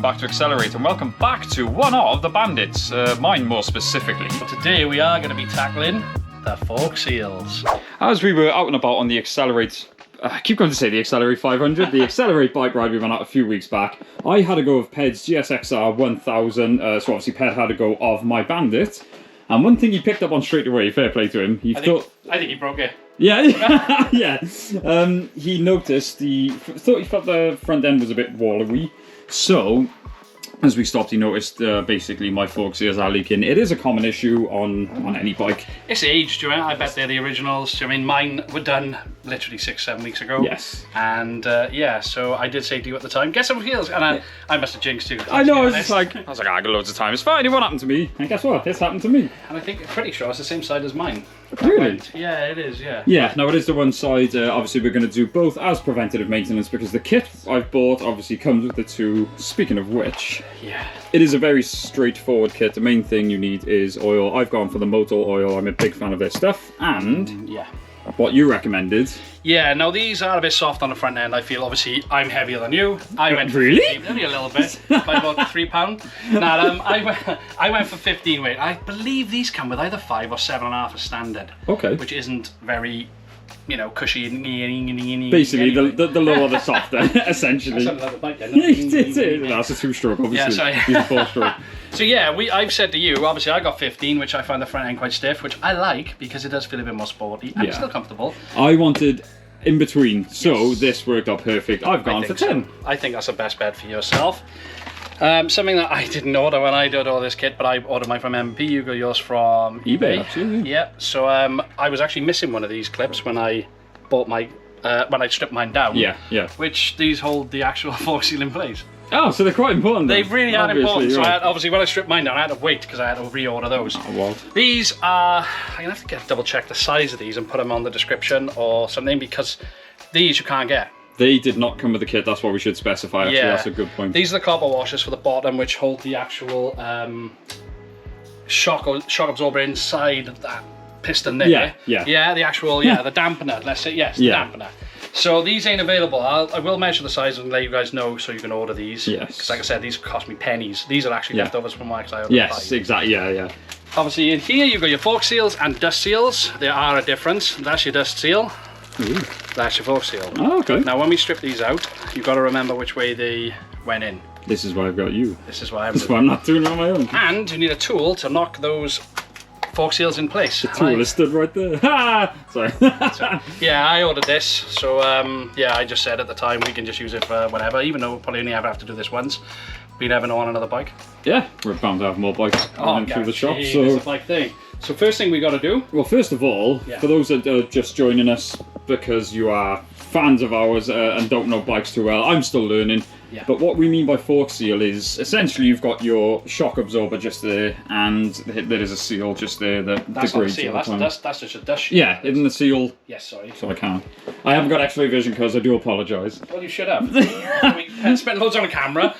welcome back to Accelerate, and welcome back to one of the Bandits, mine more specifically. Today we are going to be tackling the fork seals. As we were out and about on the Accelerate, I keep going to say the Accelerate 500, the Accelerate bike ride we went out a few weeks back, I had a go of Ped's GSX1200, so obviously Ped had a go of my Bandit, and one thing he picked up on straight away, fair play to him, I think he broke it. Yeah, yeah. He noticed thought he felt the front end was a bit wallowy. So, as we stopped, he noticed basically my fork seals are leaking. It is a common issue on any bike. It's aged, do you know? I bet they're the originals. Do you mean mine were done literally 6-7 weeks ago? Yes. And yeah, so I did say to you at the time, get some heels, and I must have jinxed you. I know. I was like, I got loads of time. It's fine. It won't happen to me. And guess what? It's happened to me. And I think pretty sure it's the same side as mine. Really? Yeah, it is. Yeah. Yeah. No, it is the one side. Obviously, we're going to do both as preventative maintenance because the kit I've bought obviously comes with the two. Speaking of which, yeah, it is a very straightforward kit. The main thing you need is oil. I've gone for the Moto oil. I'm a big fan of their stuff. And yeah, what you recommended. Yeah, now these are a bit soft on the front end. I feel obviously I'm heavier than you. I went for really 15, only a little bit, by about £3. Now I went for 15 weight. I believe these come with either 5 or 7.5 as standard. Okay. Which isn't very, you know, cushy. Basically, the lower the softer, essentially. That's another bike then. That's a 2-stroke, obviously. Yeah, sorry. These are 4-stroke. So yeah, I've said to you, obviously I got 15, which I find the front end quite stiff, which I like because it does feel a bit more sporty and it's still comfortable. I wanted in between, so this worked out perfect. I've gone for 10. So. I think that's the best bet for yourself. Something that I didn't order when I did all this kit, but I ordered mine from MP. You got yours from eBay. Absolutely. Yeah. So I was actually missing one of these clips when I bought my when I stripped mine down. Yeah, yeah. Which these hold the actual fork seal in place. Oh, so they're quite important then. They really are important. So right. I had, obviously when I stripped mine down, I had to wait because I had to reorder those. Oh, wow. These are, I'm gonna have to double check the size of these and put them on the description or something because these you can't get. They did not come with the kit, that's what we should specify, actually. That's a good point. These are the copper washers for the bottom, which hold the actual shock absorber inside of that piston there. Yeah, yeah. Yeah, the actual, the dampener, let's say, yes, the dampener. So these ain't available. I will measure the size and let you guys know so you can order these. Yes. Because like I said, these cost me pennies. These are actually leftovers from my I ordered Yes, 5. exactly, yeah. Obviously in here you've got your fork seals and dust seals. There are a difference. That's your dust seal. Ooh. That's your fork seal. Oh, okay. Now when we strip these out, you've got to remember which way they went in. This is why I've got you. This is why I'm not doing it on my own. And you need a tool to knock those fork seals in place. The tool is stood right there. Ha! Sorry. So, yeah, I ordered this, so yeah, I just said at the time we can just use it for whatever, even though we'll probably only ever have to do this once. We never know on another bike. Yeah, we're bound to have more bikes coming through the shop. So it's a bike thing. So first thing we got to do. Well, first of all, for those that are just joining us because you are fans of ours and don't know bikes too well, I'm still learning. Yeah. But what we mean by fork seal is essentially you've got your shock absorber just there, and there is a seal just there that that's not a seal. That's just a dust sheet. Yeah, isn't the seal? Yes, sorry. So I can't. I haven't got X-ray vision because I do apologise. Well, you should have. We spent loads on a camera.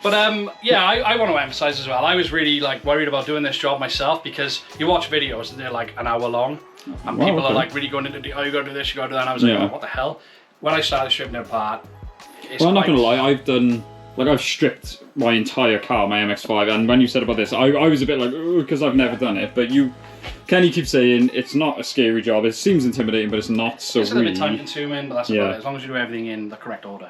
But yeah, I want to emphasise as well. I was really worried about doing this job myself because you watch videos and they're like an hour long, and people are like really going into oh, you got to do this, you got to do that. And I was like, oh, what the hell? When I started stripping it apart. Well, I'm not going to lie, I've done, I've stripped my entire car, my MX-5, and when you said about this, I was a bit like, oh, because I've never done it, but Kenny keeps saying it's not a scary job, it seems intimidating, but it's not, so it's really. It's a little bit time consuming, but that's about it, as long as you do everything in the correct order.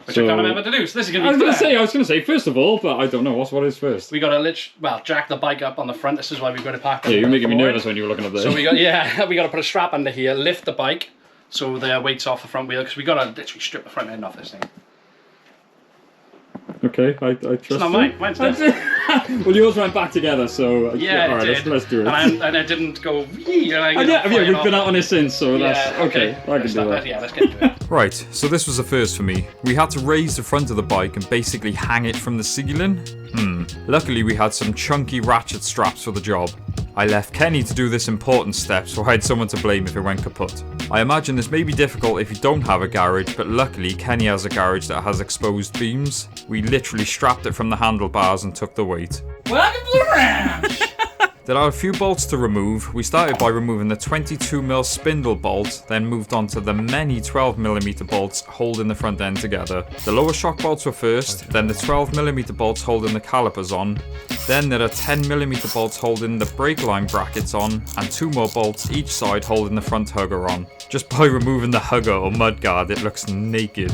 Which I can't remember to do, so this is going to be I was going to say, first of all, but I don't know, what is first? We got to jack the bike up on the front, this is why we've got it parked. Yeah, you're making me nervous when you were looking up there. So we got to put a strap under here, lift the bike, so the weight's off the front wheel, because we got to literally strip the front end off this thing. Okay, I trust It's not mine, mine's this. Well, yours went back together, so yeah, all right, let's do it. And I didn't go, we've been out on it since, so that's okay. I can do that. Yeah, let's get to it. Right, so this was a first for me. We had to raise the front of the bike and basically hang it from the ceiling. Luckily we had some chunky ratchet straps for the job. I left Kenny to do this important step, so I had someone to blame if it went kaput. I imagine this may be difficult if you don't have a garage, but luckily Kenny has a garage that has exposed beams. We literally strapped it from the handlebars and took the weight. Welcome to the ranch! There are a few bolts to remove. We started by removing the 22mm spindle bolt, then moved on to the many 12mm bolts holding the front end together. The lower shock bolts were first, then the 12mm bolts holding the calipers on. Then there are 10mm bolts holding the brake line brackets on, and 2 more bolts each side holding the front hugger on. Just by removing the hugger or mudguard, it looks naked.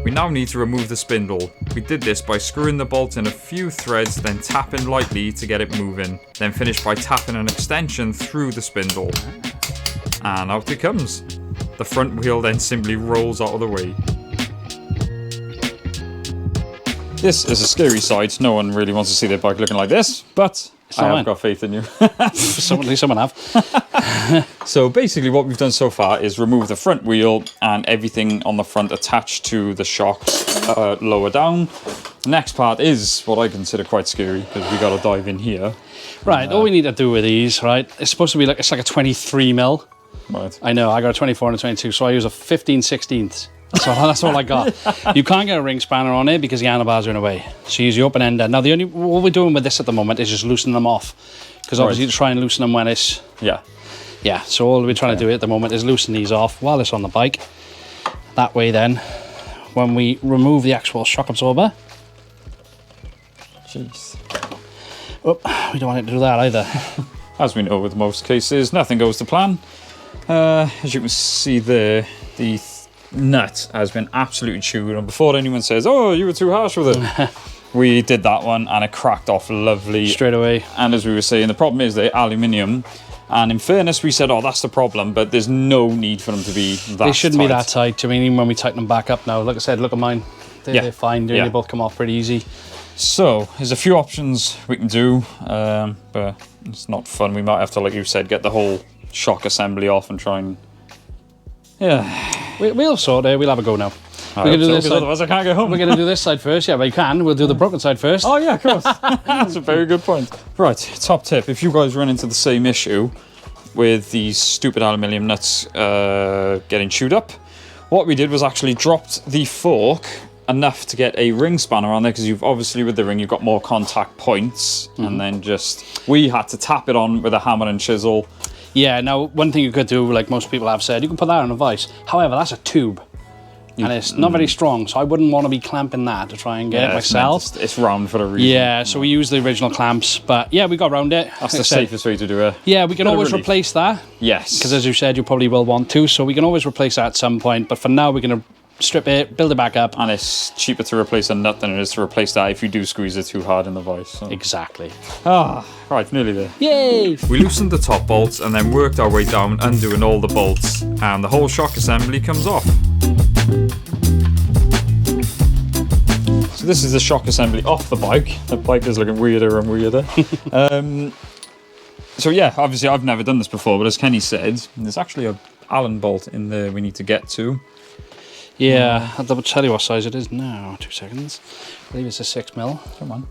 We now need to remove the spindle. We did this by screwing the bolt in a few threads, then tapping lightly to get it moving. Then finish by tapping an extension through the spindle. And out it comes. The front wheel then simply rolls out of the way. This is a scary sight. No one really wants to see their bike looking like this, but I have got faith in you. At least someone have. So basically what we've done so far is remove the front wheel and everything on the front attached to the shock lower down. The next part is what I consider quite scary because we got to dive in here. Right, all we need to do with these, right, it's supposed to be like, it's like a 23mm. Right. I know, I got a 24 and a 22, so I use a 15/16. So that's all I got. You can't get a ring spanner on it because the handlebars are in the way. So you use the open ender. Now what we're doing with this at the moment is just loosening them off. Because obviously you try and loosen them when it's... Yeah, so all we're trying to do at the moment is loosen these off while it's on the bike. That way then, when we remove the actual shock absorber... Jeez. Oh, we don't want it to do that either. As we know with most cases, nothing goes to plan. As you can see there, the nut has been absolutely chewed, and before anyone says, oh, you were too harsh with it, we did that one and it cracked off lovely straight away. And as we were saying, the problem is they're aluminium, and in fairness we said, oh, that's the problem, but there's no need for them to be that They shouldn't tight. be that tight. I mean, even when we tighten them back up now, like I said, look at mine, they're fine. They both come off pretty easy. So there's a few options we can do, but it's not fun. We might have to, like you said, get the whole shock assembly off and try and We'll sort it. We'll have a go now. We're going to do this side. Otherwise I can't get home. We're going to do this side first. Yeah, but you can. We'll do the broken side first. Oh yeah, of course. That's a very good point. Right, top tip. If you guys run into the same issue with these stupid aluminium nuts getting chewed up, what we did was actually dropped the fork enough to get a ring spanner on there, because you've obviously with the ring you've got more contact points, and then we had to tap it on with a hammer and chisel. Yeah, now one thing you could do, like most people have said, you can put that on a vise. However, that's a tube. And it's not very strong, so I wouldn't want to be clamping that to try and get it myself. It's round for a reason. Yeah, so we used the original clamps, but yeah, we got around it. That's the safest way to do it. Yeah, we can always replace that. Yes. Because as you said, you probably will want to, so we can always replace that at some point. But for now, we're going to strip it, build it back up. And it's cheaper to replace a nut than it is to replace that if you do squeeze it too hard in the vise. So. Exactly. Right, nearly there. Yay! We loosened the top bolts and then worked our way down, undoing all the bolts, and the whole shock assembly comes off. So this is the shock assembly off the bike. The bike is looking weirder and weirder. So yeah, obviously I've never done this before, but as Kenny said, there's actually a Allen bolt in there we need to get to. Yeah, I'll double tell you what size it is now. 2 seconds. I believe it's a 6mm. Come on.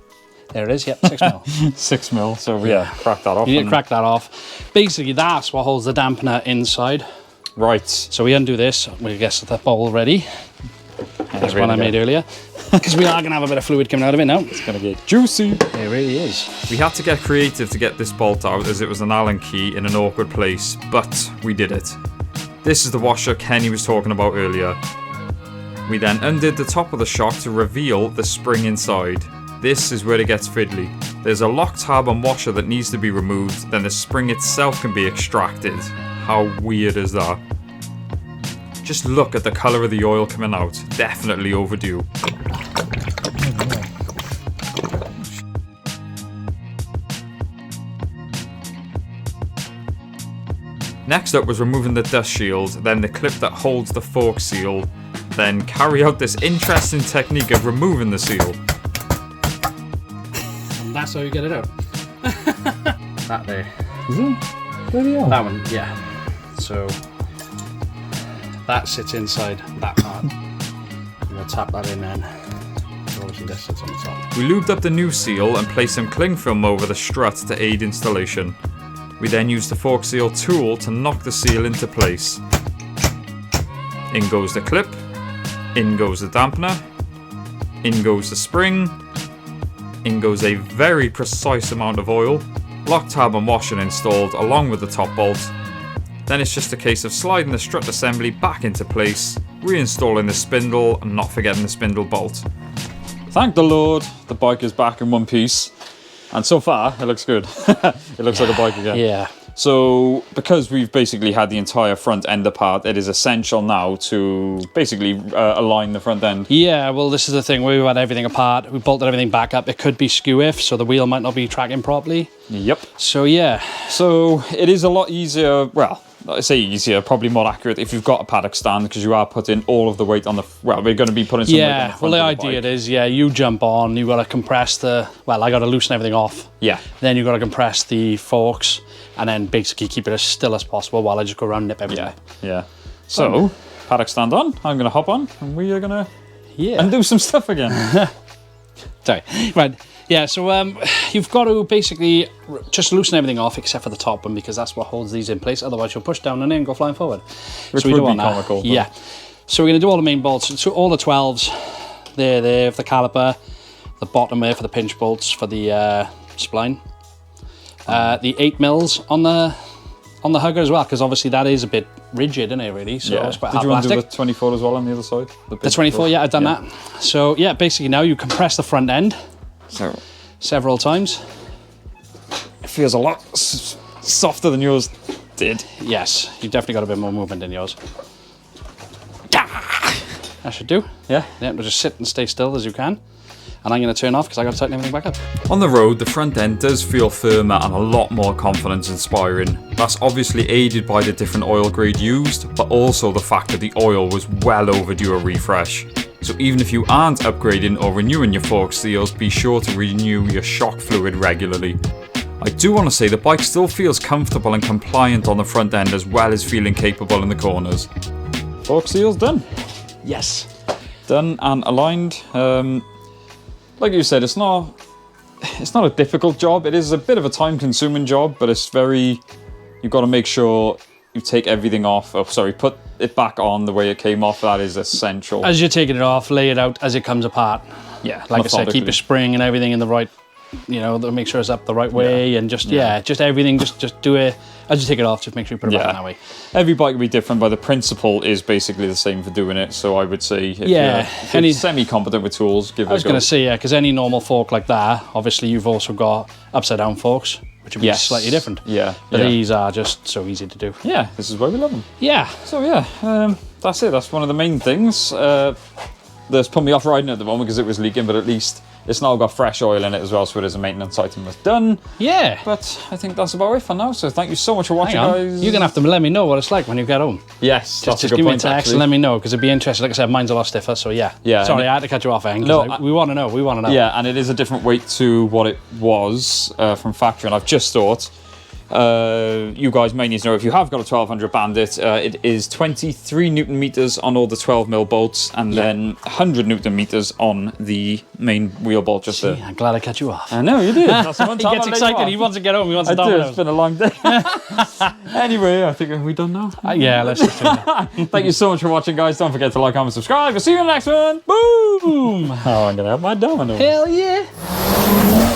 There it is, yep, 6mm. 6mm, so yeah, crack that off. You need to crack that off. Basically, that's what holds the dampener inside. Right. So we undo this, we get the bowl ready. That's one I made earlier. Because we are going to have a bit of fluid coming out of it now. It's going to get juicy. It really is. We had to get creative to get this bolt out, as it was an Allen key in an awkward place, but we did it. This is the washer Kenny was talking about earlier. We then undid the top of the shock to reveal the spring inside. This is where it gets fiddly. There's a lock tab and washer that needs to be removed, then the spring itself can be extracted. How weird is that? Just look at the colour of the oil coming out. Definitely overdue. Next up was removing the dust shield, then the clip that holds the fork seal, then carry out this interesting technique of removing the seal. And that's how you get it out. That there. Is it? That one, yeah. So that sits inside that part. I'm going to tap that in then. Obviously this sits on the top. We lubed up the new seal and placed some cling film over the strut to aid installation. We then used the fork seal tool to knock the seal into place. In goes the clip, in goes the dampener, in goes the spring, In goes a very precise amount of oil, lock tab and washer installed along with the top bolt. Then it's just a case of sliding the strut assembly back into place, reinstalling the spindle and not forgetting the spindle bolt. Thank the Lord, the bike is back in one piece. And so far, it looks good. It looks like a bike again. Yeah. So, because we've basically had the entire front end apart, it is essential now to basically align the front end. Yeah, well, this is the thing. We've had everything apart. We bolted everything back up. It could be skew-if, so the wheel might not be tracking properly. Yep. So, yeah. So, it is a lot easier, well, I say easier, probably more accurate if you've got a paddock stand, because you are putting all of the weight on the, well, we're going to be putting some weight on the front well, the of the idea bike. is, you jump on, you got to compress the, well, I got to loosen everything off. Yeah. Then you got to compress the forks, and then basically keep it as still as possible while I just go around and nip everything. Yeah. So, paddock stand on, I'm going to hop on, and we are going to undo some stuff again. Sorry. Right. Yeah, so you've got to basically just loosen everything off except for the top one, because that's what holds these in place. Otherwise, you'll push down and then go flying forward. Which so we would don't be want that. comical. But... Yeah. So we're going to do all the main bolts. So all the 12s, there for the caliper, the bottom there for the pinch bolts for the spline, the 8 mils on the hugger as well, because obviously that is a bit rigid, isn't it? Really. So it's quite hard Did you want to plastic. do the 24 as well on the other side? The 24, yeah, I've done that. So yeah, basically now you compress the front end. So Several times. it feels a lot softer than yours did. Yes, you've definitely got a bit more movement than yours. That should do. Yeah. Yeah, just sit and stay still as you can. And I'm going to turn off because I got to tighten everything back up. On the road, the front end does feel firmer and a lot more confidence inspiring. That's obviously aided by the different oil grade used, but also the fact that the oil was well overdue a refresh. So even if you aren't upgrading or renewing your fork seals, be sure to renew your shock fluid regularly. I do want to say the bike still feels comfortable and compliant on the front end, as well as feeling capable in the corners. Fork seals done. Yes. Done and aligned. Like you said, it's not a difficult job. It is a bit of a time-consuming job, but it's very. You've got to make sure you take everything off. Oh, sorry, put it back on the way it came off. That is essential. As you're taking it off, lay it out as it comes apart. Yeah, Like I said, keep your spring and everything in the right, make sure it's up the right way, and just everything. Just do it as you take it off. Just make sure you put it back on that way. Every bike will be different, but the principle is basically the same for doing it. So I would say, if you're semi-competent with tools, give it a go. I was going to say, because any normal fork like that, obviously you've also got upside down forks, which would be slightly different. Yeah. But these are just so easy to do. Yeah, this is why we love them. Yeah. So that's it. That's one of the main things. That's put me off riding at the moment because it was leaking, but at least it's now got fresh oil in it as well, so it is a maintenance item that's done. Yeah. But I think that's about it for now, so thank you so much for watching, guys. You're going to have to let me know what it's like when you get home. Yes, Just give me a text and let me know, because it'd be interesting. Like I said, mine's a lot stiffer, so yeah. Sorry, I had to cut you off, Eng. No, we want to know. We want to know. Yeah, and it is a different weight to what it was from factory, and I've just thought, you guys may need to know, if you have got a 1200 Bandit, it is 23 Newton meters on all the 12mm bolts, and then 100 Newton meters on the main wheel bolt just there. I'm glad I cut you off. I know, you did. That's the one He time gets I let you excited. off. He wants to get home. He wants to I do. Domino's. It's been a long day. Anyway, I think we done now. Yeah, let's just do that. Thank you so much for watching, guys. Don't forget to like, comment, subscribe. We'll see you in the next one. Boom! Oh, I'm going to have my domino. Hell yeah.